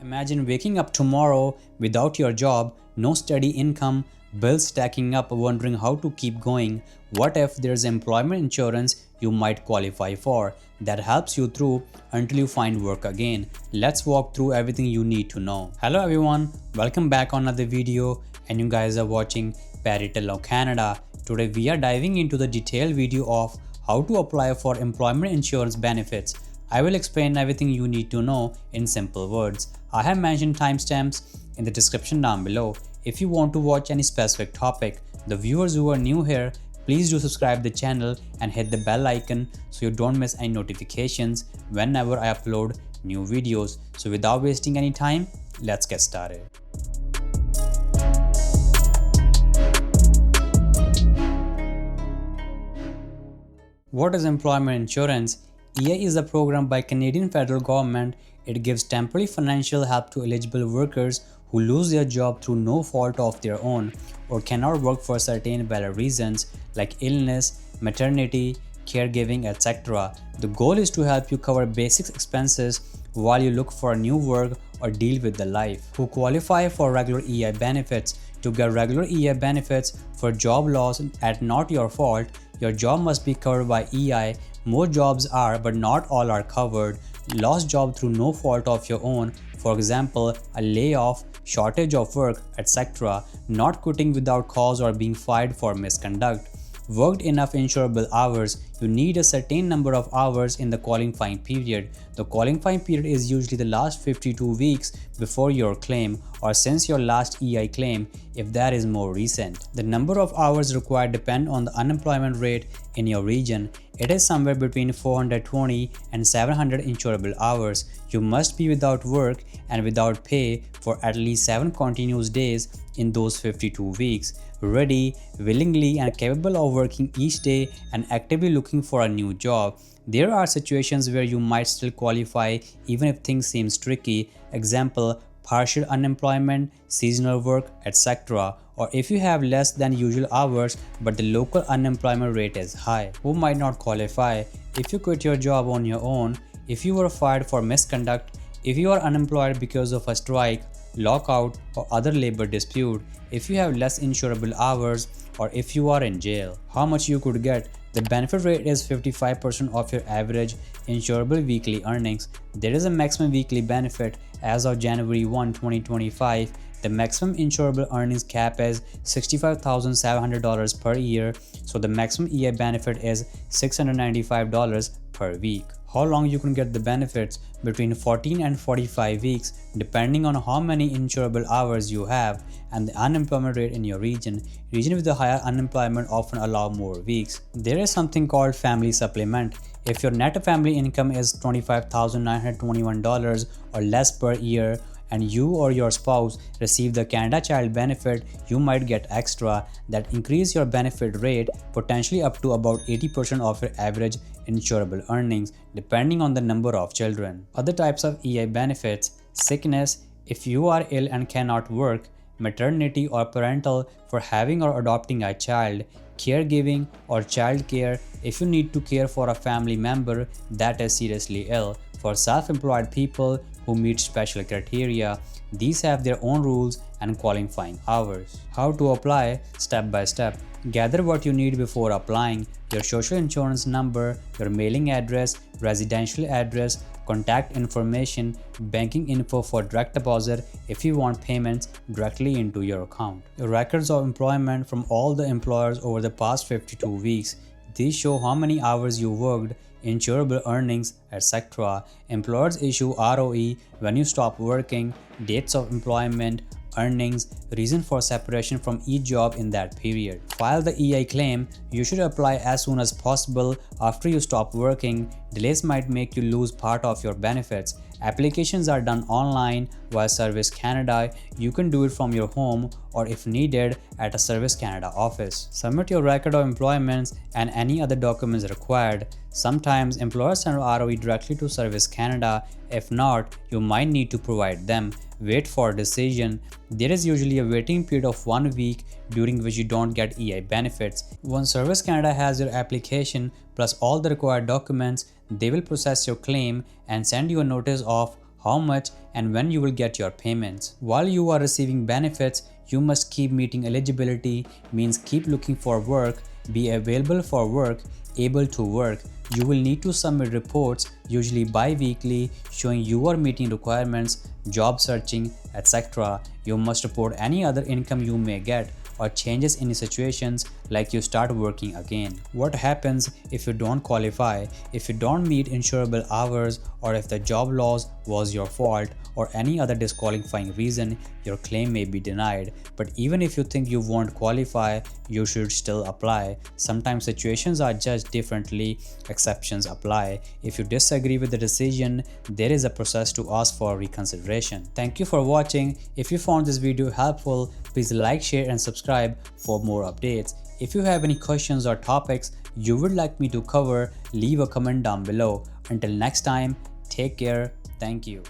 Imagine waking up tomorrow without your job, no steady income, bills stacking up, wondering how to keep going. What if there's employment insurance you might qualify for that helps you through until you find work again? Let's walk through everything you need to know. Hello everyone, welcome back on another video, and you guys are watching Parental Canada. Today we are diving into the detailed video of how to apply for employment insurance benefits. I will explain everything you need to know in simple words. I have mentioned timestamps in the description down below. If you want to watch any specific topic, the viewers who are new here, please do subscribe the channel and hit the bell icon so you don't miss any notifications whenever I upload new videos. So without wasting any time, let's get started. What is employment insurance? EI is a program by Canadian federal government. It gives temporary financial help to eligible workers who lose their job through no fault of their own or cannot work for certain valid reasons like illness, maternity, caregiving, etc. The goal is to help you cover basic expenses while you look for new work or deal with the life. Who qualify for regular EI benefits? To get regular EI benefits for job loss at not your fault, your job must be covered by EI. Most jobs are, but not all are covered. Lost job through no fault of your own, for example, a layoff, shortage of work, etc. Not quitting without cause or being fired for misconduct. Worked enough insurable hours. You need a certain number of hours in the qualifying period. The qualifying period is usually the last 52 weeks before your claim or since your last EI claim if that is more recent. The number of hours required depend on the unemployment rate in your region. It is somewhere between 420 and 700 insurable hours. You must be without work and without pay for at least 7 continuous days in those 52 weeks, ready, willingly and capable of working each day and actively looking for a new job. There are situations where you might still qualify even if things seem tricky, example, partial unemployment, seasonal work, etc. Or if you have less than usual hours but the local unemployment rate is high. Who might not qualify? If you quit your job on your own, if you were fired for misconduct, if you are unemployed because of a strike, lockout or other labor dispute, if you have less insurable hours, or if you are in jail. How much you could get? The benefit rate is 55% of your average insurable weekly earnings. There is a maximum weekly benefit as of January 1, 2025. The maximum insurable earnings cap is $65,700 per year, so the maximum EI benefit is $695 per week. How long you can get the benefits? Between 14 and 45 weeks, depending on how many insurable hours you have and the unemployment rate in your region. Regions with the higher unemployment often allow more weeks. There is something called family supplement. If your net family income is $25,921 or less per year, and you or your spouse receive the Canada Child Benefit, you might get extra that increase your benefit rate potentially up to about 80% of your average insurable earnings, depending on the number of children. Other types of EI benefits: sickness, if you are ill and cannot work; maternity or parental, for having or adopting a child; caregiving or child care, if you need to care for a family member that is seriously ill; for self-employed people who meet special criteria. These have their own rules and qualifying hours. How to apply? Step by step. Gather what you need before applying: your social insurance number, your mailing address, residential address, contact information, banking info for direct deposit if you want payments directly into your account. Your records of employment from all the employers over the past 52 weeks. These show how many hours you worked, insurable earnings, etc. Employers issue ROE when you stop working, dates of employment, earnings, reason for separation from each job in that period. File the EI claim. You should apply as soon as possible after you stop working. Delays might make you lose part of your benefits. Applications are done online via Service Canada. You can do it from your home or if needed at a Service Canada office. Submit your record of employment and any other documents required. Sometimes employers send ROE directly to Service Canada. If not, you might need to provide them. Wait for a decision. There is usually a waiting period of 1 week during which you don't get EI benefits. Once Service Canada has your application plus all the required documents, they will process your claim and send you a notice of how much, and when you will get your payments. While you are receiving benefits, you must keep meeting eligibility, means keep looking for work, be available for work, able to work. You will need to submit reports, usually bi-weekly, showing you are meeting requirements, job searching, etc. You must report any other income you may get or changes in situations like you start working again. What happens if you don't qualify, if you don't meet insurable hours, or if the job loss was your fault or any other disqualifying reason, your claim may be denied. But even if you think you won't qualify, you should still apply. Sometimes situations are judged differently, exceptions apply. If you disagree with the decision, there is a process to ask for reconsideration. Thank you for watching. If you found this video helpful, please like, share and subscribe for more updates. If you have any questions or topics you would like me to cover, leave a comment down below. Until next time, take care. Thank you.